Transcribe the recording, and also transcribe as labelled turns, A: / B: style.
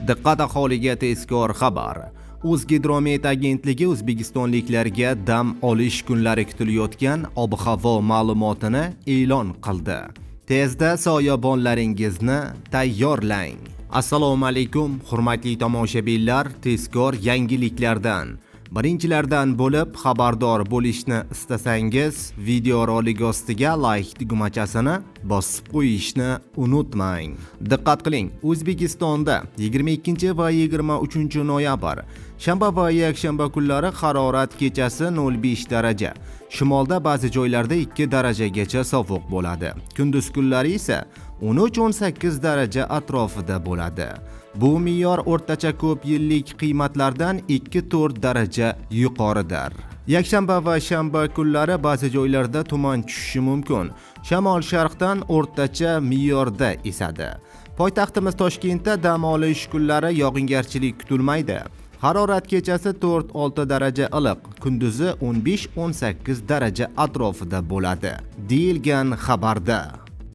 A: Diqqat aholiga tezkor xabar. O'zgidromet agentligi o'zbekistonliklarga dam olish kunlari kutilayotgan ob-havo ma'lumotini e'lon qildi. Tezda soyabonlaringizni tayyorlang. Assalomu alaykum, hurmatli tomoshabinlar, tezkor yangiliklardan birinchilardan bo'lib xabardor bo'lishni istasangiz, video rolik ostiga like tugmachasini bosib qo'yishni unutmang. Diqqat qiling, O'zbekistonda 22 va 23 noyabr shanba va yakshanba kunlari harorat kechasi 0,5 daraja, shimolda ba'zi joylarda 2 darajagacha sovuq bo'ladi. Kunduz kunlari esa 13-18 daraja atrofida bo'ladi. Bu me'yor o'rtacha ko'p yillik qiymatlardan 2-4 daraja yuqoridir. Yakshanba va shanba kunlari ba'zi joylarda tuman tushishi mumkin. Shamol sharqdan o'rtacha me'yorda esadi. Poytaxtimiz Toshkentda dam olish kunlari yog'ingarchilik kutilmaydi. Harorat kechasi 4-6 daraja iliq, kunduzi 15-18 daraja atrofida bo'ladi, deyilgan xabarda.